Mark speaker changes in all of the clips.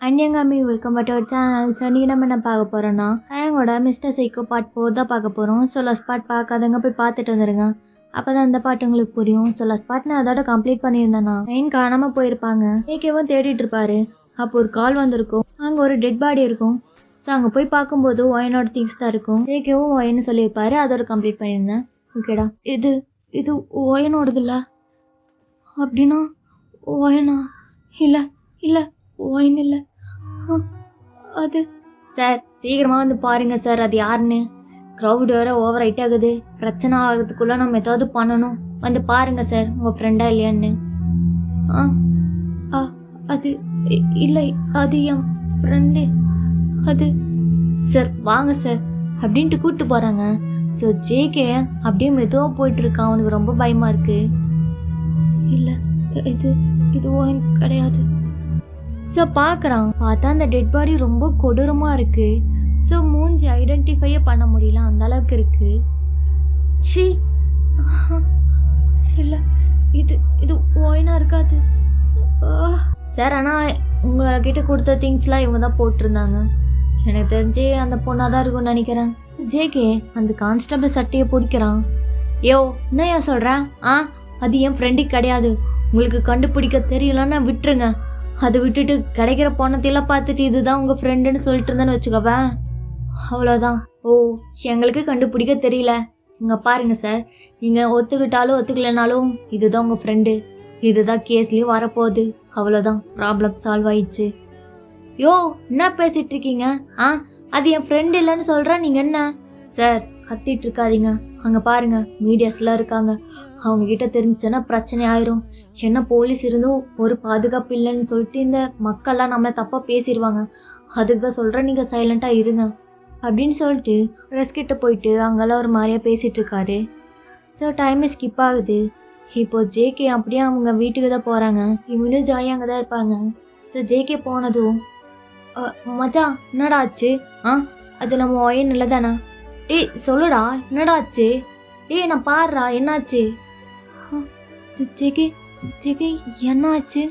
Speaker 1: அன்யங்காமி welcome back to our channel. So நீங்கள் நம்ம என்ன பார்க்க போகிறோன்னா எங்களோட மிஸ்டர் சைக்கோ பார்ட் 4 தான் பார்க்க போகிறோம். ஸோ லாஸ்ட் பார்ட் பார்க்காதவங்க போய் பார்த்துட்டு வந்துடுங்க, அப்போ தான் அந்த பாட்டு உங்களுக்கு புரியும். ஸோ லாஸ்ட் பார்ட் நான் அதோட கம்ப்ளீட் பண்ணியிருந்தேன்னா மெயின் காணாமல் போயிருப்பாங்க. ஏகேவும் தேடிட்டு இருப்பாரு. அப்போ ஒரு கால் வந்திருக்கும், அங்கே ஒரு டெட் பாடி இருக்கும். ஸோ அங்கே போய் பார்க்கும்போது ஒயனோட திங்ஸ் தான் இருக்கும். ஏகேவும் ஒயன்னு சொல்லியிருப்பாரு, அதோட கம்ப்ளீட் பண்ணியிருந்தேன். ஓகேடா, இது இது ஒயனோடது இல்லை அப்படின்னா ஒயனா? இல்லை இல்லை, ஒயின் இல்லை. அது சார் சீக்கிரமாக வந்து பாருங்க சார், அது யாருன்னு. க்ரௌட் வேற ஓவர் ஹைட் ஆகுது, பிரச்சனை ஆகிறதுக்குள்ளே நம்ம ஏதாவது பண்ணணும். வந்து பாருங்க சார், உங்கள் ஃப்ரெண்டா இல்லையான்னு. அது இல்லை, அது என் ஃப்ரெண்டு. அது சார் வாங்க சார் அப்படின்ட்டு கூப்பிட்டு போகிறாங்க. ஸோ ஜேகே அப்படியே மெதுவாக போயிட்டு இருக்கான். அவனுக்கு ரொம்ப பயமாக இருக்கு. இல்லை, இது ஒயின் கிடையாது. ஸோ பார்க்குறான், பார்த்தா அந்த டெட் பாடி ரொம்ப கொடூரமாக இருக்குது. ஸோ மூஞ்சி ஐடென்டிஃபையே பண்ண முடியல, அந்த அளவுக்கு இருக்குது. ஷீ இல்லை, இது ஒயினாக இருக்காது சார். ஆனால் உங்ககிட்ட கொடுத்த திங்ஸ்லாம் இவங்க தான் போட்டிருந்தாங்க. எனக்கு தெரிஞ்சு அந்த பொண்ணாக தான் இருக்கும்னு நினைக்கிறேன். ஜேகே அந்த கான்ஸ்டபிள் சட்டையை பிடிக்கிறான். யோ என்னையா சொல்கிறேன்? அது என் ஃப்ரெண்டுக்கு கிடையாது. உங்களுக்கு கண்டுபிடிக்க தெரியலன்னா விட்டுருங்க. அதை விட்டுட்டு கிடைக்கிற பணத்தையெல்லாம் பார்த்துட்டு இதுதான் உங்கள் ஃப்ரெண்டுன்னு சொல்லிட்டு இருந்தேன்னு வச்சுக்கோவேன், அவ்வளோதான். ஓ, எங்களுக்கு கண்டுபிடிக்க தெரியல. இங்கே பாருங்க சார், நீங்கள் ஒத்துக்கிட்டாலும் ஒத்துக்கலைனாலும் இதுதான் உங்கள் ஃப்ரெண்டு. இதுதான் கேஸ்லேயும் வரப்போகுது. அவ்வளோதான், ப்ராப்ளம் சால்வ் ஆயிடுச்சு. யோ என்ன பேசிகிட்டு இருக்கீங்க? அது என் ஃப்ரெண்டு இல்லைன்னு சொல்கிறேன், நீங்கள் என்ன சார் கத்திட்டு இருக்காதீங்க. அங்கே பாருங்க, மீடியாஸ்லாம் இருக்காங்க. அவங்கக்கிட்ட தெரிஞ்சுன்னா பிரச்சனை ஆயிரும். என்ன போலீஸ் இருந்தும் ஒரு பாதுகாப்பு இல்லைன்னு சொல்லிட்டு இந்த மக்கள்லாம் நம்மளை தப்பாக பேசிடுவாங்க. அதுக்கு தான் சொல்கிறேன், நீங்கள் சைலண்ட்டாக இருங்க அப்படின்னு சொல்லிட்டு ரெஸ்கிட்ட போயிட்டு அங்கெல்லாம் ஒரு மாதிரியாக பேசிகிட்டு இருக்காரு. ஸோ டைமே ஸ்கிப் ஆகுது. இப்போ ஜேகே அப்படியே அவங்க வீட்டுக்கு தான் போகிறாங்க. ஜிமினும் ஜாயும் அங்கே தான் இருப்பாங்க. ஸோ ஜேகே போனதும் மச்சான் என்னடா ஆச்சு? அது நம்ம ஒயன் இல்லை தானே? டேய் சொல்லுடா, என்னடா ஆச்சு? டேய் நான் பாடுறா, என்னாச்சு? ஜெகே என்னாச்சு?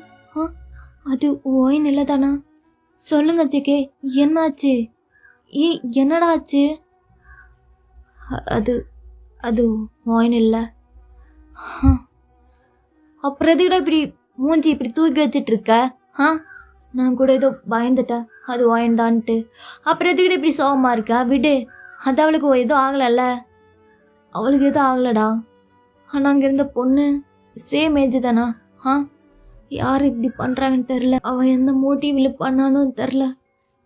Speaker 1: அது ஒயின் இல்லை தானா? சொல்லுங்க ஜெகே, என்னாச்சு? என்னடா ஆச்சு? அது ஒயின் இல்லை. அப்புறம் எதுக்கிட்ட இப்படி மூஞ்சி இப்படி தூக்கி வச்சிட்டு இருக்க? நான் கூட ஏதோ பயந்துட்டேன் அது ஒயின் தான்ட்டு. அப்புறம் எதுக்கிட்ட இப்படி சோகமாக இருக்கா? விடு, அது அவளுக்கு எதுவும் ஆகலைல்ல. அவளுக்கு எதுவும் ஆகலடா. ஆனால் அங்கே இருந்த பொண்ணு சேம் ஏஜ் தானா? யார் இப்படி பண்ணுறாங்கன்னு தெரில. அவன் எந்த மோட்டிவில் பண்ணானு தெரில.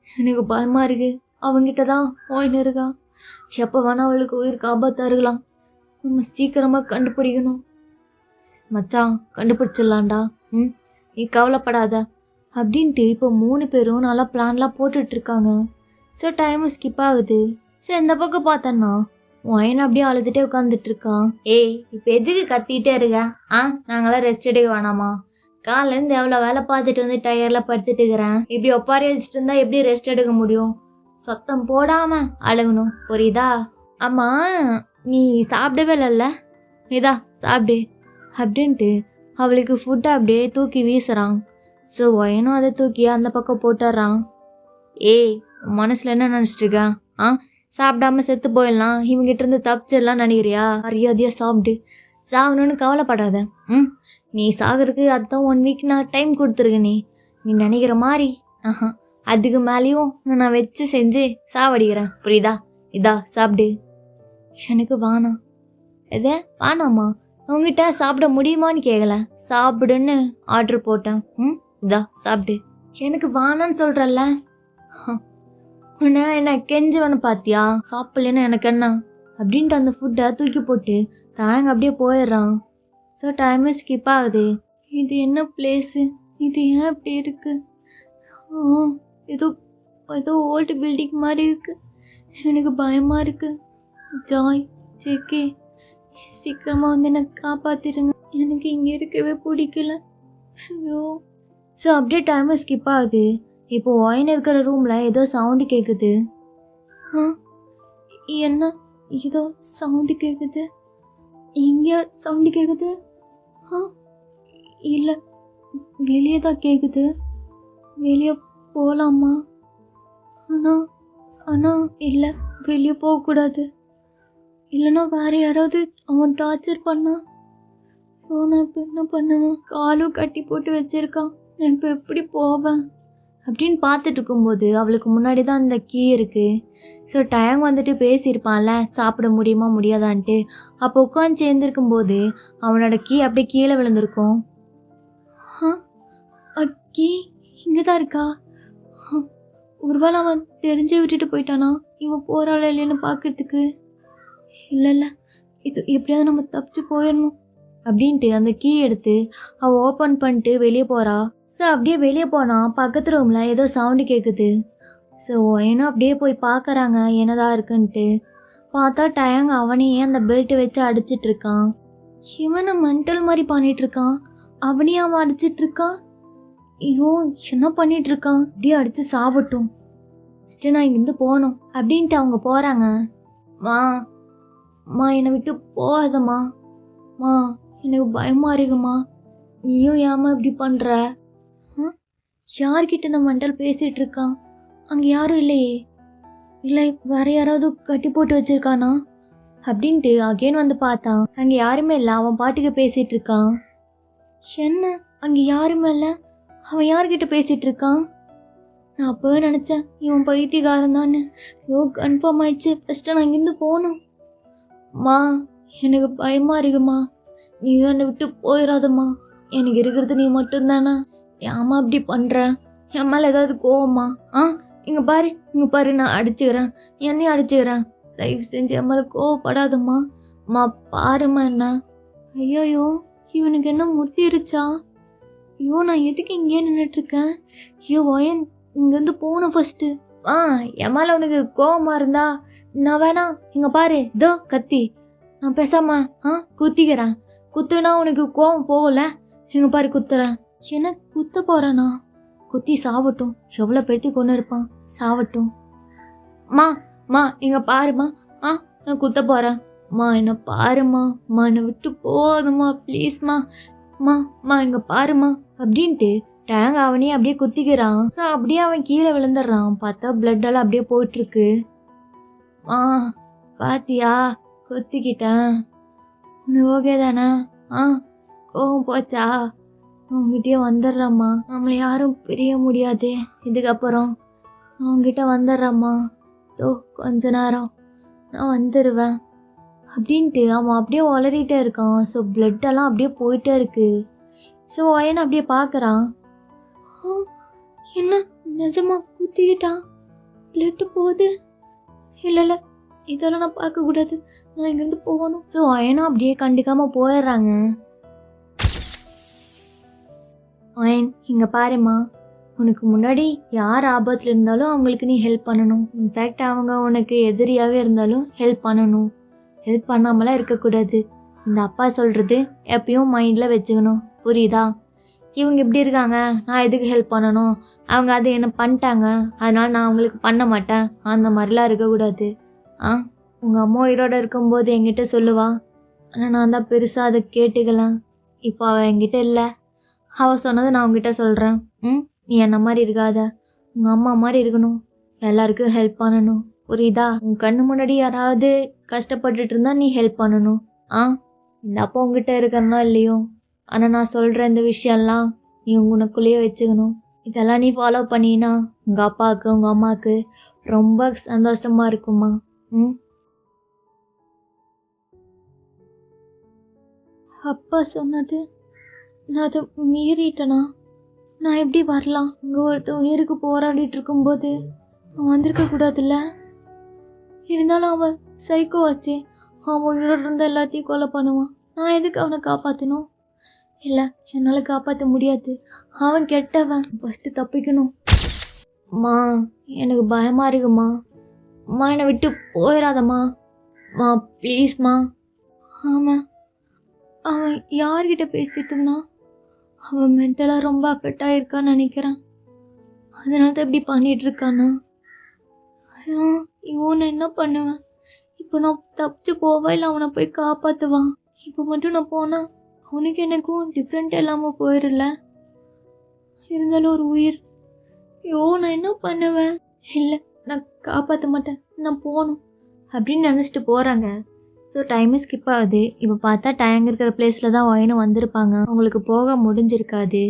Speaker 1: எனக்கு பயமாக இருக்குது. அவங்கிட்ட தான் ஒயின் இருக்கா. எப்போ வேணால் அவளுக்கு உயிருக்கு ஆபத்தாக இருக்கலாம். நம்ம சீக்கிரமாக கண்டுபிடிக்கணும். மச்சான் கண்டுபிடிச்சிடலான்டா. நீ கவலைப்படாத அப்படின்ட்டு இப்போ 3 பேரும் நல்லா பிளான்லாம் போட்டுட்ருக்காங்க. ஸோ டைமும் ஸ்கிப் ஆகுது. ஸோ இந்த பக்கம் பார்த்தேன்னா ஒயின் அப்படியே அழுதுகிட்டே உட்காந்துட்டு இருக்கான். ஏய் இப்போ எதுக்கு கத்திகிட்டே இருக்க? நாங்களாம் ரெஸ்ட் எடுக்க வேணாமா? காலையிலேருந்து எவ்வளோ வேலை பார்த்துட்டு வந்து டயரில் படுத்துட்டு இருக்கிறேன். இப்படி ஒப்பாரி வச்சுட்டு இருந்தா எப்படி ரெஸ்ட் எடுக்க முடியும்? சத்தம் போடாமல் அழுகணும், புரியுதா? ஆமாம், நீ சாப்பிடவே இல்லைல்ல, இதா சாப்பிடு அப்படின்ட்டு அவளுக்கு ஃபுட்டை அப்படியே தூக்கி வீசுகிறான். ஸோ ஒயனும் அதை தூக்கி அந்த பக்கம் போட்டுடுறான். ஏய் மனசில் என்ன நினச்சிட்டு இருக்கான்? சாப்பிடாம செத்து போயிடலாம், இவங்கிட்ட இருந்து தப்பிச்சிடலாம் நினைக்கிறியா? மரியாதையாக சாப்பிடு, சாகணும்னு கவலைப்படாத. நீ சாகிறதுக்கு அதுதான் 1 வீக் நான் டைம் கொடுத்துருக்கேன். நீ நினைக்கிற மாதிரி அதுக்கு மேலேயும் நான் வச்சு செஞ்சு சாவடிக்கிறேன், புரியுதா? இதா சாப்பிடு. எனக்கு வேணாம். எதை வேணாமா? உங்ககிட்ட சாப்பிட முடியுமான்னு கேட்கல, சாப்பிடுன்னு ஆர்டர் போட்டேன். இதா சாப்பிடு. எனக்கு வேணான்னு சொல்கிறல்ல. உன்னை என்ன கெஞ்சுவனு பார்த்தியா? சாப்பிட்லன்னு எனக்கு என்ன அப்படின்ட்டு அந்த ஃபுட்டை தூக்கி போட்டு தாங்க அப்படியே போயிடுறான். ஸோ டைமே ஸ்கிப் ஆகுது. இது என்ன பிளேஸு? இது ஏன் இப்படி இருக்கு? ஏதோ ஓல்டு பில்டிங் மாதிரி இருக்கு. எனக்கு பயமாக இருக்கு. ஜாய், ஜேகே சீக்கிரமாக வந்து என்னை காப்பாற்றிடுங்க. எனக்கு இங்கே இருக்கவே பிடிக்கல. ஐயோ. ஸோ அப்படியே டைமை ஸ்கிப் ஆகுது. இப்போ ஒயின் இருக்கிற ரூமில் ஏதோ சவுண்டு கேட்குது. என்ன ஏதோ சவுண்டு கேட்குது? இங்கே சவுண்டு கேட்குது? இல்லை, வெளியே தான் கேட்குது. வெளியே போகலாமா? ஆனால் ஆனால் இல்லை, வெளியே போகக்கூடாது. இல்லைன்னா வேறு யாராவது அவன் டார்ச்சர் பண்ணா நான் இப்போ என்ன பண்ணுவேன்? காலும் கட்டி போட்டு வச்சிருக்கான், நான் இப்போ எப்படி போவேன் அப்படின்னு பார்த்துட்டு இருக்கும்போது அவளுக்கு முன்னாடி தான் அந்த கீ இருக்குது. ஸோ டயங் வந்துட்டு பேசியிருப்பான்ல சாப்பிட முடியுமா முடியாதான்ட்டு. அப்போ உட்காந்து சேர்ந்துருக்கும்போது அவனோட கீ அப்படியே கீழே விழுந்திருக்கும். கீ இங்கே தான் இருக்கா? ஒருவேளை அவன் தெரிஞ்சு விட்டுட்டு போயிட்டானா இவன் போகிறாள் இல்லைன்னு பார்க்கறதுக்கு? இல்லை இது எப்படியாவது நம்ம தப்பிச்சு போயிடணும் அப்படின்ட்டு அந்த கீ எடுத்து அவள் ஓப்பன் பண்ணிட்டு வெளியே போகிறா. ஸோ அப்படியே வெளியே போனால் பக்கத்து ரூமில் ஏதோ சவுண்டு கேட்குது. ஸோ ஏன்னா அப்படியே போய் பார்க்குறாங்க என்னதான் இருக்குன்ட்டு. பார்த்தா டயங் அவனையே அந்த பெல்ட்டை வச்சு அடிச்சிட்ருக்கான். இவனை மென்டல் மாதிரி பண்ணிகிட்ருக்கான், அவனையே அவன் அடிச்சிட்ருக்கான். ஐயோ என்ன பண்ணிகிட்ருக்கான்? அப்படியே அடித்து சாவட்டும், ஃபஸ்ட்டு நான் இங்கேருந்து போகணும் அப்படின்ட்டு அவங்க போகிறாங்க. மா என்னை விட்டு போகாதம்மா, எனக்கு பயமாக இருக்குமா, நீயும் ஏமா இப்படி பண்ணுற? யார்கிட்ட இந்த மெண்டல் பேசிகிட்டு இருக்கான்? அங்கே யாரும் இல்லையே, இல்லை வேற யாராவது கட்டி போட்டு வச்சிருக்கானா அப்படின்ட்டு அகெயின் வந்து பார்த்தான். அங்கே யாருமே இல்லை, அவன் பாட்டுக்கு பேசிகிட்டு இருக்கான். என்ன அங்கே யாருமே இல்லை, அவன் யார்கிட்ட பேசிகிட்டு இருக்கான்? நான் அப்போவே நினச்சேன் இவன் பைத்தியக்காரன் தான்னு. கன்ஃபார்ம் ஆயிடுச்சு, ஃபஸ்ட்டு நான் இங்கேருந்து போகணும். எனக்கு பயமாக இருக்குமா, நீ என்னை விட்டு போயிடாதம்மா, எனக்கு இருக்கிறது நீ மட்டும்தானே. ஏம்மா இப்படி பண்ணுற? என் மேலே ஏதாவது கோவமா? இங்கே பாரு நான் அடிச்சுக்கிறேன், என்னையும் அடிச்சுக்கிறேன், தயவு செஞ்சு என் மேலே கோவப்படாதம்மா. பாருமா என்ன. ஐயோ இவனுக்கு என்ன முத்திருச்சா? நான் எதுக்கு இங்கேயே நின்றுட்டுருக்கேன்? வயன் இங்கேருந்து போகணும் ஃபஸ்ட்டு. என் மேலே உனக்கு கோவமாக இருந்தா நான் வேணா இங்கே பாரு இதோ கத்தி, நான் பேசாம குத்திக்கிறேன். குத்துனா உனக்கு கோவம் போகல, இங்கே பாரு குத்துறேன். என்ன குத்த போகிறேண்ணா? குத்தி சாவட்டும், எவ்வளோ பெருத்தி கொண்டு இருப்பான், சாவட்டும். இங்கே பாருமா, நான் குத்த போகிறேன். என்னை பாருமா, என்னை விட்டு போகாதம்மா ப்ளீஸ்மா, இங்கே பாருமா அப்படின்ட்டு டேங் அவனையே அப்படியே குத்திக்கிறான். ஸோ அப்படியே அவன் கீழே விழுந்துடுறான். பார்த்தா பிளட்டெல்லாம் அப்படியே போயிட்டுருக்கு. பாத்தியா கொத்திக்கிட்டேன், உனக்கு ஓகே தானே? கோவம் போச்சா? அவங்ககிட்டயே வந்துடுறம்மா, நம்மளை யாரும் பிரிய முடியாது இதுக்கப்புறம். அவங்ககிட்ட வந்துடுறம்மா, கொஞ்ச நேரம் நான் வந்துடுவேன் அப்படின்ட்டு அவன் அப்படியே உளறிட்டே இருக்கான். ஸோ பிளட்டெல்லாம் அப்படியே போயிட்டே இருக்கு. ஸோ அயன் அப்படியே பார்க்குறான். என்ன நிஜமா குத்திக்கிட்டான், பிளட்டு போகுது? இல்லை இதெல்லாம் நான் பார்க்கக்கூடாது, நான் இங்கேருந்து போகணும். ஸோ அயனும் அப்படியே கண்டுக்காமல் போயிடுறாங்க. அயன் இங்கே பாருமா, உனக்கு முன்னாடி யார் ஆபத்தில் இருந்தாலும் அவங்களுக்கு நீ ஹெல்ப் பண்ணணும். இன்ஃபேக்ட் அவங்க உனக்கு எதிரியாகவே இருந்தாலும் ஹெல்ப் பண்ணணும், ஹெல்ப் பண்ணாமலாம் இருக்கக்கூடாது. இந்த அப்பா சொல்கிறது எப்பயும் மைண்டில் வச்சுக்கணும், புரியுதா? இவங்க இப்படி இருக்காங்க, நான் எதுக்கு ஹெல்ப் பண்ணணும், அவங்க அது என்ன பண்ணிட்டாங்க அதனால் நான் அவங்களுக்கு பண்ண மாட்டேன், அந்த மாதிரிலாம் இருக்கக்கூடாது. உங்கள் அம்மா உயிரோடு இருக்கும்போது என்கிட்ட சொல்லுவா, ஆனால் நான் தான் பெருசாக அதை கேட்டுக்கலாம். இப்போ அவள் என்கிட்ட இல்லை, அவள் சொன்னதை நான் உங்ககிட்ட சொல்கிறேன். நீ என்ன மாதிரி இருக்காத, உங்கள் அம்மா மாதிரி இருக்கணும், எல்லாருக்கும் ஹெல்ப் பண்ணணும், புரியுதா? உன் கண்ணு முன்னாடி யாராவது கஷ்டப்பட்டுட்டு இருந்தால் நீ ஹெல்ப் பண்ணணும். இந்த அப்பா உங்ககிட்ட இருக்கிறனா இல்லையோ, ஆனால் நான் சொல்கிற இந்த விஷயம்லாம் நீ உனக்குள்ளேயே வச்சுக்கணும். இதெல்லாம் நீ ஃபாலோ பண்ணினா உங்கள் அப்பாவுக்கு உங்கள் அம்மாவுக்கு ரொம்ப சந்தோஷமாக இருக்குமா. அப்பா சொன்னது நான் அதை மீறிட்டேனா? நான் எப்படி வரலாம்? இங்கே ஒருத்த உயிருக்கு போராடிட்டு இருக்கும்போது அவன் வந்திருக்கக்கூடாதுல்ல. இருந்தாலும் அவன் சைக்கோ ஆச்சே, அவன் உயிரோடு இருந்த எல்லாத்தையும் கொலை பண்ணுவான். நான் எதுக்கு அவனை காப்பாற்றணும்? இல்லை, என்னால் காப்பாற்ற முடியாது, அவன் கெட்டவன். ஃபஸ்ட்டு தப்பிக்கணும். எனக்கு பயமாக இருக்குமா, என்னை விட்டு போயிடாதம்மா, ப்ளீஸ்மா. ஆமாம், அவன் யார்கிட்ட பேசிகிட்டு இருந்தான்? அவன் மென்டலாக ரொம்ப அஃபெக்ட் ஆகிருக்கான்னு நினைக்கிறேன், அதனால தான் இப்படி பண்ணிகிட்ருக்கானா? நான் என்ன பண்ணுவேன் இப்போ? நான் தப்பிச்சு போவா இல்லை அவனை போய் காப்பாற்றுவான்? இப்போ மட்டும் நான் போனால் அவனுக்கு எனக்கும் டிஃப்ரெண்ட் இல்லாமல் போயிடல. இருந்தாலும் ஒரு உயிர் ஐயோ நான் என்ன பண்ணுவேன்? இல்லை, நான் காப்பாற்ற மாட்டேன், நான் போகணும் அப்படின்னு நினச்சிட்டு போகிறாங்க. ஸோ டைமே ஸ்கிப் ஆகுது. இப்போ பார்த்தா டேங்க் இருக்கிற பிளேஸில் தான் ஒயனும் வந்திருப்பாங்க. அவங்களுக்கு போக முடிஞ்சிருக்காது.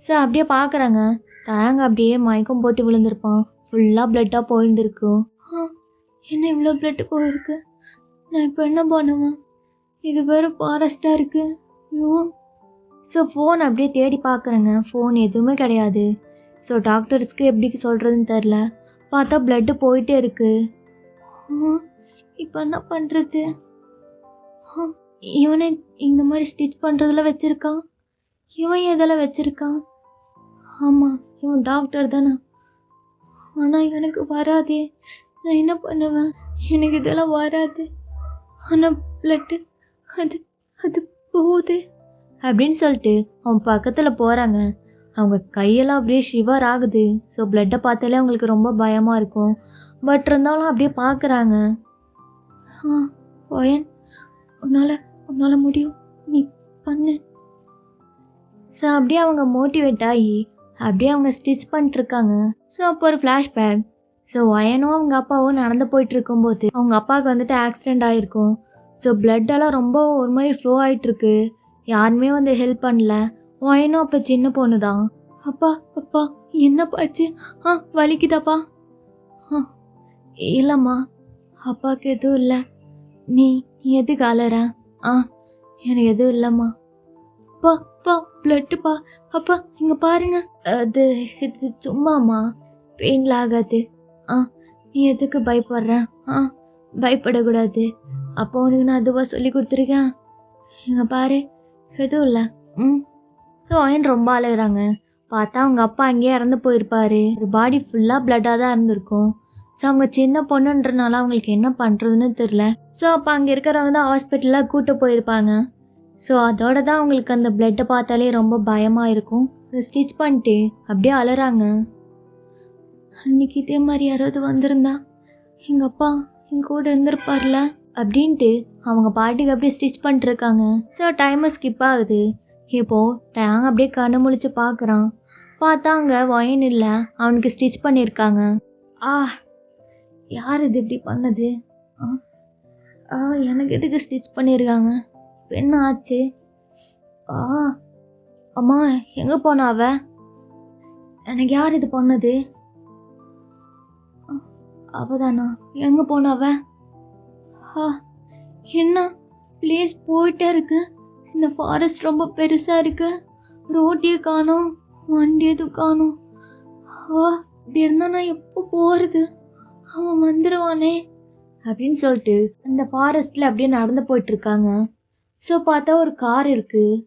Speaker 1: ஸோ அப்படியே பார்க்குறாங்க, டேங்க் அப்படியே மயக்கம் போட்டு விழுந்திருப்பான். ஃபுல்லாக பிளட்டாக போயிருந்துருக்கும். என்ன இவ்வளோ பிளட்டு போயிருக்கு? நான் இப்போ என்ன பண்ணுவேன்? இது வேறு ஃபாரஸ்ட்டாக இருக்குது. ஐயோ. ஸோ ஃபோன் அப்படியே தேடி பார்க்குறேங்க, ஃபோன் எதுவுமே கிடையாது. ஸோ டாக்டர்ஸ்க்கு எப்படி சொல்கிறதுன்னு தெரில. பார்த்தா பிளட்டு போயிட்டே இருக்குது. இப்போ என்ன பண்ணுறது? இவனே இந்த மாதிரி ஸ்டிச் பண்ணுறதுல வச்சுருக்கான். இவன் எதில் வச்சுருக்கான்? ஆமாம், இவன் டாக்டர் தானே. ஆனால் எனக்கு வராதே. நான் என்ன பண்ணுவேன்? எனக்கு இதெல்லாம் வராது. ஆனால் பிளட்டு அது அது போகுது அப்படின்னு சொல்லிட்டு அவன் பக்கத்தில் போகிறாங்க. அவங்க கையெல்லாம் அப்படியே ஷிவர் ஆகுது. ஸோ பிளட்டை பார்த்தாலே அவங்களுக்கு ரொம்ப பயமாக இருக்கும். பட் இருந்தாலும் அப்படியே பார்க்குறாங்க. ஒயன், உன்னால் முடியும், நீ பண்ணு. ஸோ அப்படியே அவங்க மோட்டிவேட் ஆகி அப்படியே அவங்க ஸ்டிச் பண்ணிட்டுருக்காங்க. ஸோ அப்போ ஒரு ஃப்ளாஷ்பேக். ஸோ ஒயனும் அவங்க அப்பாவும் நடந்து போயிட்டு இருக்கும்போது அவங்க அப்பாவுக்கு வந்துட்டு ஆக்சிடெண்ட் ஆகிருக்கும். ஸோ பிளட்டெல்லாம் ரொம்ப ஒரு மாதிரி ஃப்ளோ ஆகிட்டுருக்கு. யாருமே வந்து ஹெல்ப் பண்ணல. ஒயனும் அப்போ சின்ன பொண்ணு தான். அப்பா அப்பா என்னப்பாச்சு? வலிக்குதாப்பா? இல்லைம்மா, அப்பாவுக்கு எதுவும் இல்லை. நீ எதுக்கு அலற? எனக்கு எதுவும் இல்லைம்மா. அப்பா அப்பா பிளட்டுப்பா. அப்பா இங்கே பாருங்க. அது இது சும்மாம்மா, பெயின்ல ஆகாது. நீ எதுக்கு பயப்படுற? பயப்படக்கூடாது. அப்போ உனக்கு நான் அதுவாக சொல்லி கொடுத்துருக்கேன். இங்கே பாரு, எதுவும் இல்லை. ஸோ ஒயன் ரொம்ப அழுகிறாங்க. பார்த்தா அவங்க அப்பா அங்கேயே இறந்து போயிருப்பாரு. ஒரு பாடி ஃபுல்லாக பிளட்டாக தான் இருந்திருக்கும். ஸோ அவங்க சின்ன பொண்ணுன்றனால அவங்களுக்கு என்ன பண்ணுறதுன்னு தெரில. ஸோ அப்போ அங்கே இருக்கிறவங்க தான் ஹாஸ்பிட்டலில் கூட்டு போயிருப்பாங்க. ஸோ அதோட தான் அவங்களுக்கு அந்த பிளட்டை பார்த்தாலே ரொம்ப பயமாக இருக்கும். ஸ்டிச் பண்ணிட்டு அப்படியே அழுறாங்க. அன்றைக்கி இதே மாதிரி யாராவது வந்திருந்தா எங்கள் அப்பா என் கூட இருந்திருப்பார்ல அப்படின்ட்டு அவங்க பாட்டுக்கு அப்படியே ஸ்டிச் பண்ணிட்டுருக்காங்க. ஸோ டைமை ஸ்கிப் ஆகுது. இப்போது டேங் அப்படியே கண்ணு முழிச்சு பார்க்குறான். பார்த்தா அங்கே ஒயன் இல்லை, அவனுக்கு ஸ்டிச் பண்ணியிருக்காங்க. யார் இது இப்படி பண்ணது? எனக்கு எதுக்கு ஸ்டிச் பண்ணியிருக்காங்க? என்ன ஆச்சு? அம்மா எங்கே போனாவ? எனக்கு யார் இது பண்ணது? அவதானா? எங்கே போனாவ? என்ன பிளேஸ் போயிட்டே இருக்கு. இந்த ஃபாரஸ்ட் ரொம்ப பெருசாக இருக்கு. ரோட்டியே காணோம், வண்டி எதுவும் காணோம். இப்படி இருந்தால் நான் எப்போ போகிறது? அவன் வந்துடுவானே அப்படின்னு சொல்லிட்டு அந்த ஃபாரஸ்ட்டில் அப்படியே நடந்து போயிட்டுருக்காங்க. ஸோ பார்த்தா ஒரு கார் இருக்குது.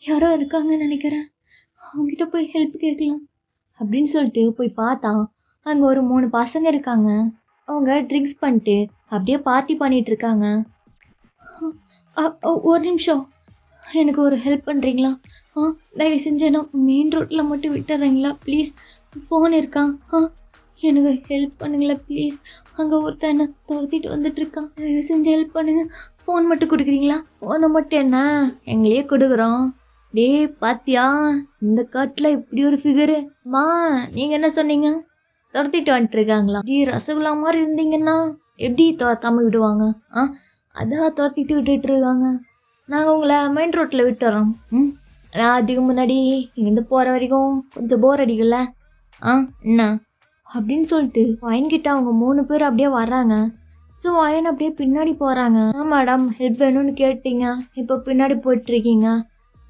Speaker 1: யாரோ இருக்காங்கன்னு நினைக்கிறேன். அவங்ககிட்ட போய் ஹெல்ப் கேட்கலாம் அப்படின்னு சொல்லிட்டு போய் பார்த்தா அங்கே ஒரு 3 பசங்க இருக்காங்க. அவங்க ட்ரிங்க்ஸ் பண்ணிட்டு அப்படியே பார்ட்டி பண்ணிகிட்ருக்காங்க. ஒரு நிமிஷம், எனக்கு ஒரு ஹெல்ப் பண்ணுறீங்களா? தயவு செஞ்சு நான் மெயின் ரோட்டில் மட்டும் விட்டுறீங்களா ப்ளீஸ்? ஃபோன் இருக்கா? எனக்கு ஹெல்ப் பண்ணுங்களேன் ப்ளீஸ். அங்கே ஒருத்தன் என்ன துரத்திட்டு வந்துட்டுருக்கான். தயவு செஞ்சு ஹெல்ப் பண்ணுங்கள். ஃபோன் மட்டும் கொடுக்குறீங்களா? ஃபோனை மட்டும் என்ன எங்களையே கொடுக்குறோம். டே பாத்தியா, இந்த காட்டில் இப்படி ஒரு ஃபிகரு. நீங்கள் என்ன சொன்னீங்க? துரத்திட்டு வந்துட்டுருக்காங்களா? ரசகுல்லா மாதிரி இருந்தீங்கன்னா எப்படி துரத்தாமல் விடுவாங்க? அதான் துரத்திட்டு விட்டுட்டுருக்காங்க. நாங்கள் உங்களை மெயின் ரோட்டில் விட்டுறோம். நான் அதுக்கு முன்னாடி இங்கேருந்து போகிற வரைக்கும் கொஞ்சம் போர் அடிக்கல. என்ன அப்படின்னு சொல்லிட்டு ஒயன்கிட்ட அவங்க 3 பேர் அப்படியே வர்றாங்க. ஸோ ஒயன் அப்படியே பின்னாடி போகிறாங்க. மேடம் ஹெல்ப் வேணும்னு கேட்டீங்க, இப்போ பின்னாடி போயிட்டுருக்கீங்க.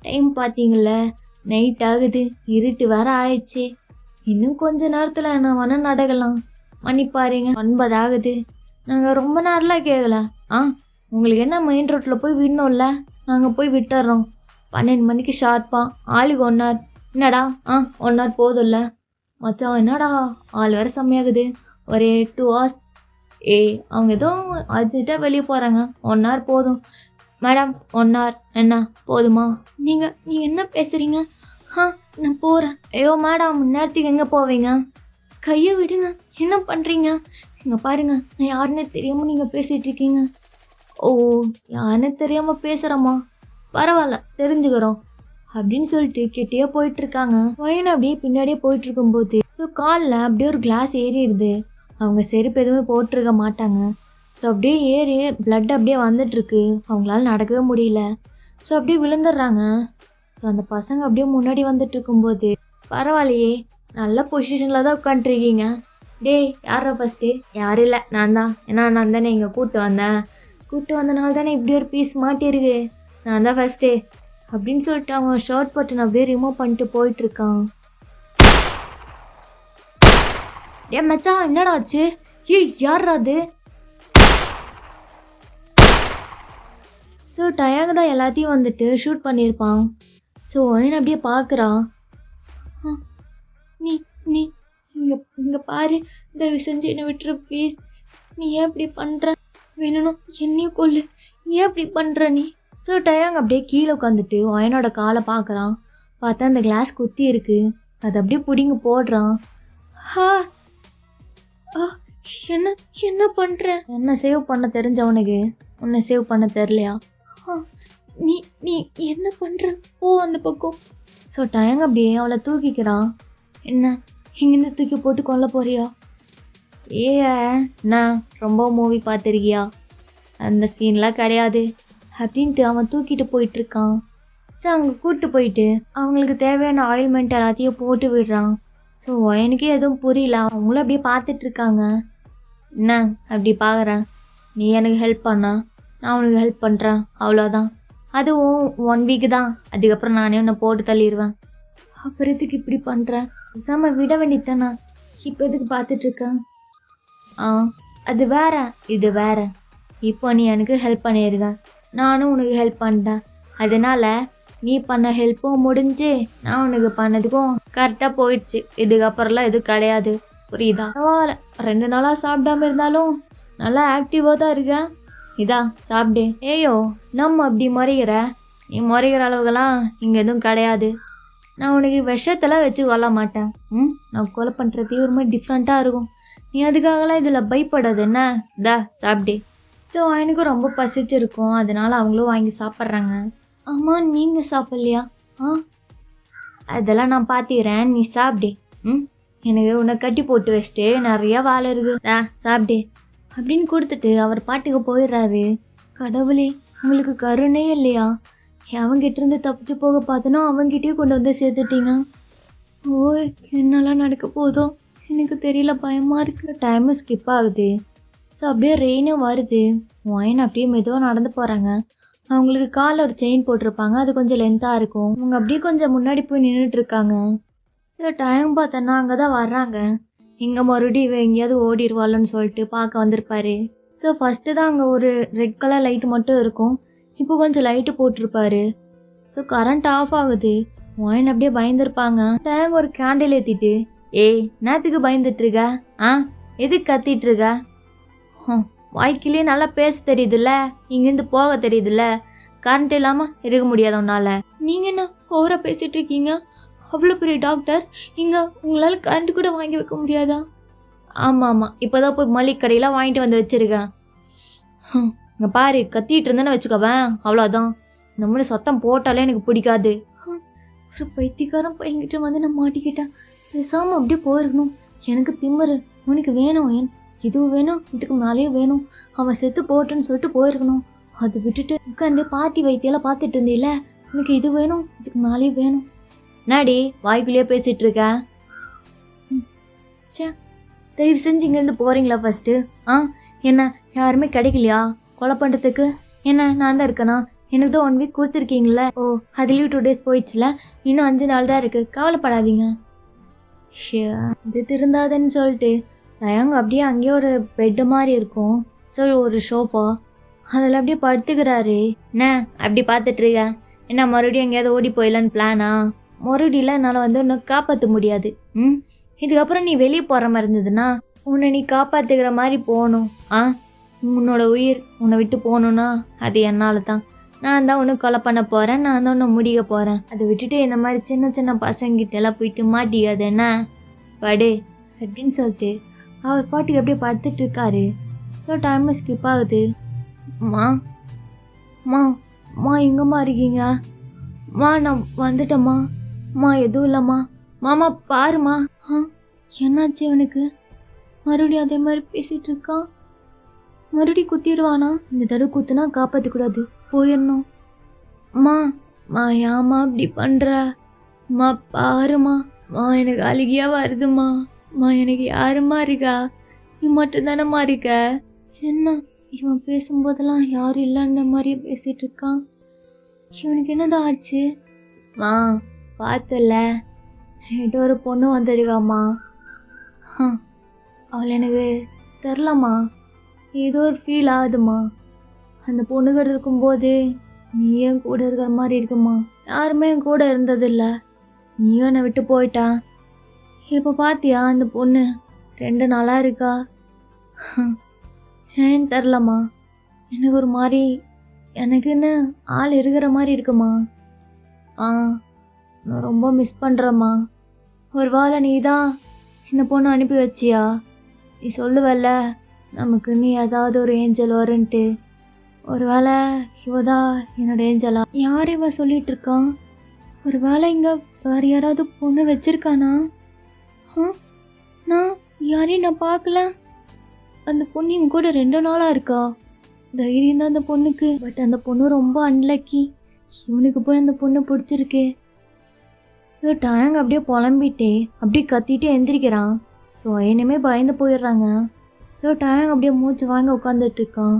Speaker 1: டைம் பார்த்தீங்கள, நைட் ஆகுது, இருட்டு வேற ஆயிடுச்சு. இன்னும் கொஞ்ச நேரத்தில் நான் வேணால் நடக்கலாம். மணி பாருங்க 9 ஆகுது. நாங்கள் ரொம்ப நேரம்லாம் கேட்கல. உங்களுக்கு என்ன மெயின் ரோட்டில் போய் விடணும்ல, நாங்கள் போய் விட்டுறோம். 12 மணிக்கு ஷார்ப்பாக. ஆளுக்கு 1 hour. என்னடா 1 hour போதும்ல மச்சான்? என்னடா ஆள் வேறு செம்மையாகுது. ஒரு 2 hours. அவங்க ஏதோ அர்ஜென்ட்டாக வெளியே போகிறாங்க. 1 hour போதும் மேடம். 1 hour என்ன போதுமா? நீங்கள் என்ன பேசுகிறீங்க? நான் போகிறேன். ஐயோ மேடம், நேரத்துக்கு எங்கே போவீங்க? கையை விடுங்க, என்ன பண்ணுறீங்க? இங்கே பாருங்க, நான் யாருன்னு தெரியாமல் நீங்கள் பேசிகிட்டு இருக்கீங்க. யாருன்னு தெரியாமல் பேசுகிறோம்மா, பரவாயில்ல தெரிஞ்சுக்கிறோம் அப்படின்னு சொல்லிட்டு கிட்டேயே போயிட்டு இருக்காங்க. ஒயன் அப்படியே பின்னாடியே போயிட்டு இருக்கும்போது ஸோ காலில் அப்படியே ஒரு கிளாஸ் ஏறிடுது. அவங்க செருப்பு எதுவுமே போட்டிருக்க மாட்டாங்க. ஸோ அப்படியே ஏறி பிளட் அப்படியே வந்துட்டுருக்கு. அவங்களால நடக்கவே முடியல. ஸோ அப்படியே விழுந்துடுறாங்க. ஸோ அந்த பசங்க அப்படியே முன்னாடி வந்துட்டு இருக்கும்போது பரவாயில்லையே நல்ல பொசிஷனில் தான் உட்காந்துருக்கீங்க. டேய் யாரா ஃபஸ்ட்டு? யாரும் இல்லை, நான் தான். ஏன்னா நான் தானே இங்கே கூப்பிட்டு வந்தனால தானே இப்படி ஒரு பீஸ் மாட்டிருக்கு. நான் தான் ஃபஸ்ட்டு அப்படின்னு சொல்லிட்டு அவன் ஷர்ட் பட்டன் அப்படியே ரிமூவ் பண்ணிட்டு போயிட்டுருக்கான். ஏன் மச்சான் என்னடா ஆச்சு? யார் அது? ஸோ டயாங்க தான் எல்லாத்தையும் வந்துட்டு ஷூட் பண்ணியிருப்பான். ஸோ ஒயன் அப்படியே பார்க்குறான். நீ நீ இங்கே இங்கே பாரு, தயவு செஞ்சு என்னை விட்டுரு ப்ளீஸ். நீ ஏன் இப்படி பண்ணுற? வேணும் என்னையும் கொல்லு, ஏன் இப்படி பண்ணுற நீ? ஸோ டயாங் அப்படியே கீழே உட்காந்துட்டு ஒயனோட காலை பார்க்குறான். பார்த்தா அந்த கிளாஸ் குத்தி இருக்கு. அதை அப்படியே பிடிங்க போடுறான். என்ன என்ன பண்ணுற? என்ன சேவ் பண்ண தெரிஞ்சவனுக்கு உன்னை சேவ் பண்ண தெரிலையா? நீ நீ என்ன பண்ணுற? ஓ அந்த பக்கம். ஸோ டயாங் அப்படியே அவளை தூக்கிக்கிறான். என்ன இங்கேருந்து தூக்கி போட்டு கொல்ல போறியா? நான் ரொம்ப மூவி பார்த்துருக்கியா? அந்த சீன்லாம் கிடையாது அப்படின்ட்டு அவன் தூக்கிட்டு போயிட்டுருக்கான். ஸோ அவங்க கூப்பிட்டு போயிட்டு அவங்களுக்கு தேவையான ஆயில்மெண்ட் எல்லாத்தையும் போட்டு விடுறான். ஸோ எனக்கு எதுவும் புரியல. அவங்களும் அப்படியே பார்த்துட்ருக்காங்க. என்ன அப்படி பார்க்குறேன்? நீ எனக்கு ஹெல்ப் பண்ணா, நான் உனக்கு ஹெல்ப் பண்ணுறேன், அவ்வளோதான். அதுவும் 1 வீக் தான், அதுக்கப்புறம் நானே உன்னை போட்டு தள்ளிடுவேன். அப்புறத்துக்கு இப்படி பண்ணுறேன், பேசாம விட வேண்டியதானா? இப்போ எதுக்கு பார்த்துட்ருக்கேன்? அது வேற, இது வேற. இப்போ நீ எனக்கு ஹெல்ப் பண்ணியிருக்க, நானும் உனக்கு ஹெல்ப் பண்ணிட்டேன். அதனால் நீ பண்ண ஹெல்ப்பும் முடிஞ்சு நான் உனக்கு பண்ணதுக்கும் கரெக்டாக போயிடுச்சு. இதுக்கப்புறம்லாம் எதுவும் கிடையாது, புரியுதா? பரவாயில்ல, 2 நாளாக சாப்பிடாம இருந்தாலும் நல்லா ஆக்டிவாக தான் இருக்கேன். இதா சாப்பிடு. ஏயோ நம்ம அப்படி முறைகிற? நீ முறைகிற அளவுக்கெல்லாம் இங்கே எதுவும் கிடையாது. நான் உனக்கு விஷத்தெல்லாம் வச்சு கொல்ல மாட்டேன். நான் கொலை பண்ணுற தீவிரமாக டிஃப்ரெண்ட்டாக இருக்கும். நீ அதுக்காகலாம் இதில் பயப்படாது என்ன? இதா சாப்பிடு. ஸோ எனக்கும் ரொம்ப பசிச்சிருக்கும், அதனால் அவங்களும் வாங்கி சாப்பிட்றாங்க. ஆமாம், நீங்கள் சாப்பிட்லையா? அதெல்லாம் நான் பார்த்துக்கிறேன், நீ சாப்பிடு. எனக்கு உன்னை கட்டி போட்டு வச்சுட்டு நிறையா வேலை இருக்குது, சாப்பிடு அப்படின்னு கொடுத்துட்டு அவர் பாட்டுக்கு போயிடுறாரு. கடவுளே, உங்களுக்கு கருணே இல்லையா? அவங்ககிட்ட இருந்து தப்பிச்சு போக பார்த்தனா அவங்ககிட்டயே கொண்டு வந்து சேர்த்துட்டீங்க. ஓ என்னெல்லாம் நடக்க போதும் எனக்கு தெரியல, பயமாக இருக்கிற. டைமு ஸ்கிப் ஆகுது. ஸோ அப்படியே ரெயினும் வருது. ஒயின் அப்படியே மெதுவாக நடந்து போகிறாங்க. அவங்களுக்கு காலில் ஒரு செயின் போட்டிருப்பாங்க, அது கொஞ்சம் லென்த்தாக இருக்கும். அவங்க அப்படியே கொஞ்சம் முன்னாடி போய் நின்றுட்டுருக்காங்க. ஸோ டைம் பார்த்தோன்னா அங்கே தான் வர்றாங்க. இங்கே மறுபடியும் எங்கேயாவது ஓடிடுவாள்னு சொல்லிட்டு பார்க்க வந்திருப்பாரு. ஸோ ஃபஸ்ட்டு தான் அங்கே ஒரு ரெட் கலர் லைட்டு மட்டும் இருக்கும், இப்போ கொஞ்சம் லைட்டு போட்டிருப்பாரு. ஸோ கரண்ட் ஆஃப் ஆகுது. ஒயின் அப்படியே பயந்துருப்பாங்க. டேங் ஒரு கேண்டில் ஏற்றிட்டு, நேற்றுக்கு பயந்துட்டுருக்க? எதுக்கு கத்திட்டுருக்க? வாய்க்கிலேயே நல்லா பேச தெரியுதுல்ல, இங்கேருந்து போக தெரியுதுல்ல, கரண்ட் இல்லாமல் இருக்க முடியாது உன்னால். நீங்கள் என்ன ஓவராக பேசிகிட்டு இருக்கீங்க? அவ்வளோ பெரிய டாக்டர் இங்கே, உங்களால் கரண்ட் கூட வாங்கி வைக்க முடியாதா? ஆமாம், இப்போ தான் போய் மளிகை கடையெல்லாம் வாங்கிட்டு வந்து வச்சுருக்கேன். இங்கே பாரு, கத்திட்டு இருந்தேன்னு வச்சுக்கவேன், அவ்வளோதான். இந்த மாதிரி சத்தம் போட்டாலே எனக்கு பிடிக்காது. ஒரு பைத்தியக்காரன் பையன்கிட்ட வந்து நான் மாட்டிக்கிட்டேன். பேசாமல் அப்படியே போயிருக்கணும். எனக்கு திமிரு. உனக்கு வேணும், இதுவும் வேணும், இதுக்கு மேலேயும் வேணும். அவன் செத்து போட்டுன்னு சொல்லிட்டு போயிருக்கணும். அதை விட்டுட்டு உட்காந்து பார்ட்டி வைத்தியெல்லாம் பார்த்துட்டு இருந்தீல, உனக்கு இது வேணும், இதுக்கு மேலேயும் வேணும். நாடி வாய்க்குள்ளேயே பேசிகிட்டு இருக்கேன். சே, தயவு செஞ்சு இங்கேருந்து போகிறீங்களா ஃபஸ்ட்டு? என்ன யாருமே கிடைக்கலையா கொலை பண்ணுறதுக்கு? என்ன நான் தான் இருக்கேனா? எனக்கு தான் 1 வீக் கொடுத்துருக்கீங்களே. ஓ அதுலேயும் 2 days போயிடுச்சுல, இன்னும் 5 நாள் தான் இருக்குது, கவலைப்படாதீங்க. இது திருந்தாதுன்னு சொல்லிட்டு டயாங் அப்படியே அங்கேயே ஒரு பெட்டு மாதிரி இருக்கும். ஸோ ஒரு ஷோஃபா, அதில் அப்படியே படுத்துக்கிறாரு. என்ன அப்படி பார்த்துட்ருக்க? என்ன மறுபடியும் எங்கேயாவது ஓடி போயிடலான்னு பிளானா? மறுபடியெலாம் என்னால் வந்து உன்னை காப்பாற்ற முடியாது. இதுக்கப்புறம் நீ வெளியே போகிற மாதிரி இருந்ததுன்னா உன்னை நீ காப்பாற்றுக்கிற மாதிரி போகணும். உன்னோட உயிர் உன்னை விட்டு போகணுன்னா அது என்னால் தான். நான் தான் ஒன்று கொலை பண்ண போகிறேன், நான் தான் ஒன்று முடிக்க போகிறேன். அதை விட்டுட்டு இந்த மாதிரி சின்ன சின்ன பசங்கிட்ட எல்லாம் போயிட்டு மாட்டிக்காது என்ன? படு அப்படின்னு சொல்லிட்டு அவர் பாட்டுக்கு அப்படியே படுத்துட்டு இருக்காரு. ஸோ டைம் ஸ்கிப் ஆகுது. மா எங்கம்மா இருக்கீங்க? நான் வந்துட்டேம்மா. எதுவும் இல்லைம்மா. மாமா பாருமா. என்னாச்சு இவனுக்கு? மறுபடியும் அதே மாதிரி பேசிகிட்டு இருக்கான். மறுபடியும் குத்திடுவானா? இந்த தடவை குத்துனா காப்பாற்றக்கூடாது, போயிடணும். ஏம்மா இப்படி பண்ணுற? பாருமா. எனக்கு அழுகியா வருதுமா. எனக்கு யாருமா இருக்கா? நீ மட்டும்தானம்மா இருக்க. என்ன இவன் பேசும்போதெல்லாம் யாரும் இல்லைன்ற மாதிரியே பேசிகிட்டு இருக்கான். இவனுக்கு என்னதான் ஆச்சு? பார்த்தல என்கிட்ட ஒரு பொண்ணு வந்துருக்காம்மா. அவள் எனக்கு தெரிலம்மா, ஏதோ ஒரு ஃபீல் ஆகுதுமா. அந்த பொண்ணுகிட்ட இருக்கும்போது நீ என் கூட இருக்கிற மாதிரி இருக்குமா. யாருமே என் கூட இருந்ததில்லை, நீயும் என்னை விட்டு போயிட்டான். இப்போ பார்த்தியா அந்த பொண்ணு 2 நாளாக இருக்கா. ஏன்னு தெரிலம்மா, எனக்கு ஒரு மாதிரி எனக்குன்னு ஆள் இருக்கிற மாதிரி இருக்குமா. நான் ரொம்ப மிஸ் பண்ணுறேம்மா. ஒரு வேளை நீ தான் இந்த பொண்ணை அனுப்பி வச்சியா? நீ சொல்லுவல்ல நமக்கு நீ ஏதாவது ஒரு ஏஞ்சல் வருன்ட்டு. ஒரு வேளை இவதான் என்னோட ஏஞ்சலா? யார் இவ சொல்லிட்டு இருக்கான்? ஒரு வேளை இங்கே வேறு யாராவது பொண்ணு வச்சிருக்கானா? நான் யாரையும் நான் பார்க்கல. அந்த பொண்ணு இவன் கூட 2 நாளாக இருக்கா. தைரியம் தான் அந்த பொண்ணுக்கு. பட் அந்த பொண்ணு ரொம்ப அன்லக்கி. இவனுக்கு போய் அந்த பொண்ணை பிடிச்சிருக்கு. ஸோ டேங் அப்படியே புலம்பிட்டே அப்படியே கத்திட்டே எந்திரிக்கிறான். ஸோ என்னமே பயந்து போயிடுறாங்க. ஸோ டேங் அப்படியே மூச்சு வாங்க உட்காந்துட்டு இருக்கான்.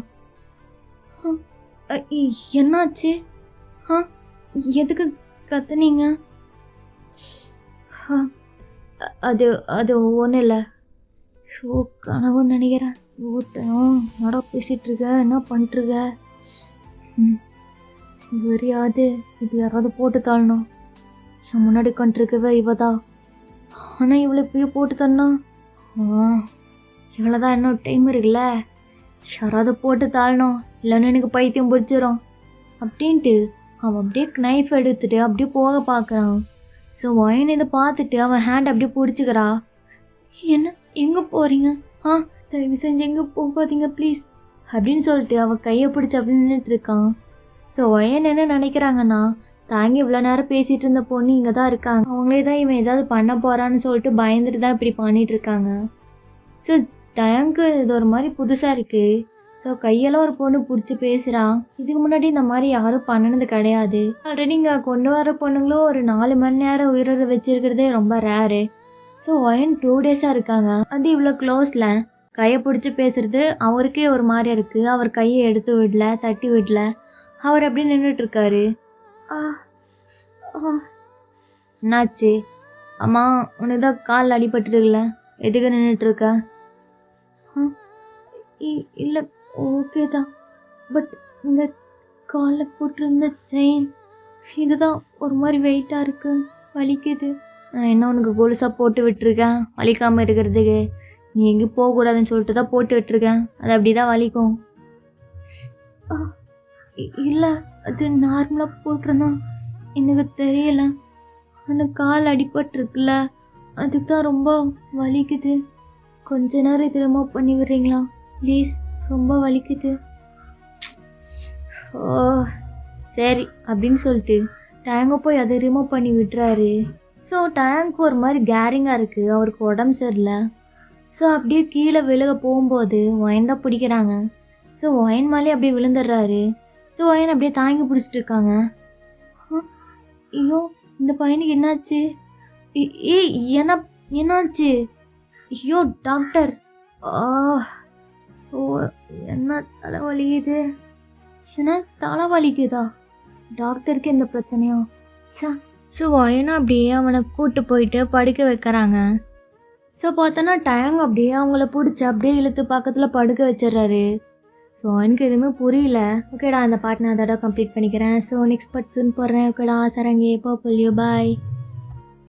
Speaker 1: என்னாச்சு? எதுக்கு கத்துனீங்க? அது அது ஒன்றும் இல்லை. கனவுன்னு நினைக்கிறேன். என்னடா பேசிகிட்டு இருக்க, என்ன பண்ணிட்டுருக்க? வெறியாது இது யாராவது போட்டு தாழணும். என் முன்னாடி கொண்டிருக்கவே இவதான். ஆனால் இவளை இப்பயே போட்டு தரனா? இவ்வளோதான், இன்னும் டைம் இருக்குல்ல. யாராவது போட்டு தாழணும், இல்லைன்னு எனக்கு பைத்தியம் பிடிச்சிரும் அப்படின்ட்டு அவன் அப்படியே நைஃப் எடுத்துட்டு அப்படியே போக பார்க்குறான். ஸோ ஒயன் இதை பார்த்துட்டு அவன் ஹேண்ட் அப்படியே பிடிச்சிக்கிறா. என்ன எங்கே போகிறீங்க? தயவு செஞ்சு எங்கே போகாதீங்க ப்ளீஸ் அப்படின்னு சொல்லிட்டு அவன் கையை பிடிச்சி அப்படி நின்றுட்டு இருக்கான். ஸோ ஒயன் என்ன நினைக்கிறாங்கன்னா, தாங்கி இவ்வளோ நேரம் பேசிகிட்டு இருந்த பொண்ணு இங்கே தான் இருக்காங்க, அவங்களே தான் இவன் ஏதாவது பண்ண போகிறான்னு சொல்லிட்டு பயந்துட்டு தான் இப்படி பண்ணிகிட்டு இருக்காங்க. ஸோ டயங்க்கு இது ஒரு மாதிரி புதுசாக இருக்குது. ஸோ கையெல்லாம் ஒரு பொண்ணு பிடிச்சி பேசுகிறான். இதுக்கு முன்னாடி இந்த மாதிரி யாரும் பண்ணினது கிடையாது. ஆல்ரெடி இங்கே கொண்டு வர பொண்ணுங்களும் ஒரு 4 மணி நேரம் உயிரை வச்சுருக்கிறதே ரொம்ப ரேரு. ஸோ ஒயன் 2 டேஸாக இருக்காங்க. அது இவ்வளோ க்ளோஸில் கையை பிடிச்சி பேசுகிறது அவருக்கே ஒரு மாதிரியா இருக்குது. அவர் கையை எடுத்து விடல, தட்டி விடல. அவர் அப்படியே நின்றுட்டுருக்காரு. என்னாச்சு? அம்மா உனக்கு தான் கால் அடிபட்டுருக்குல்ல, எதுக்கு நின்றுட்டுருக்க? இல்லை ஓகே தான், பட் இந்த காலில் போட்டிருந்த செயின் இதுதான் ஒரு மாதிரி வெயிட்டாக இருக்குது, வலிக்குது. நான் என்ன உனக்கு கொலுசாக போட்டு விட்டுருக்கேன் வலிக்காமல் இருக்கிறதுக்கு? நீ எங்கேயும் போகக்கூடாதுன்னு சொல்லிட்டு தான் போட்டு விட்டுருக்கேன். அது அப்படி தான் வலிக்கும். இல்லை அது நார்மலாக போட்டிருந்தான், எனக்கு தெரியல. ஆனால் கால் அடிபட்டுருக்குல்ல, அதுக்கு தான் ரொம்ப வலிக்குது. கொஞ்ச நேரம் இது ரிமூவ் பண்ணி விடுறீங்களா ப்ளீஸ்? ரொம்ப வலிக்குது. சரி அப்படின்னு சொல்லிட்டு டேங்கை போய் அதை ரிமூவ் பண்ணி விட்டுறாரு. ஸோ டேங்க்கு ஒரு மாதிரி கேரிங்காக இருக்குது, அவருக்கு உடம்பு சரியில்லை. ஸோ அப்படியே கீழே விழுக போகும்போது ஒயன் தான் பிடிக்கிறாங்க. ஸோ ஒயன் மேலே அப்படியே விழுந்துடுறாரு. ஸோ ஒயன் அப்படியே தாங்கி பிடிச்சிட்டு இருக்காங்க. ஐயோ இந்த பையனுக்கு என்னாச்சு? என்னாச்சு? ஐயோ டாக்டர், என்ன தலைவலிக்குது? என்ன தலைவலிக்குதா? டாக்டருக்கு எந்த பிரச்சனையோ? ஸோ ஒயனை அப்படியே அவனை கூட்டு போயிட்டு படுக்க வைக்கிறாங்க. ஸோ பார்த்தோன்னா டயங் அப்படியே அவங்கள பிடிச்சி அப்படியே இழுத்து பக்கத்தில் படுக்க வச்சிடுறாரு. ஸோ எனக்கு எதுவுமே புரியல. ஓகேடா, அந்த பாட்டு நான் அதோட கம்ப்ளீட் பண்ணிக்கிறேன். ஸோ நெக்ஸ்ட் பார்ட் சூன் போடுறேன். ஓகேடா, சரங்கே பாய்.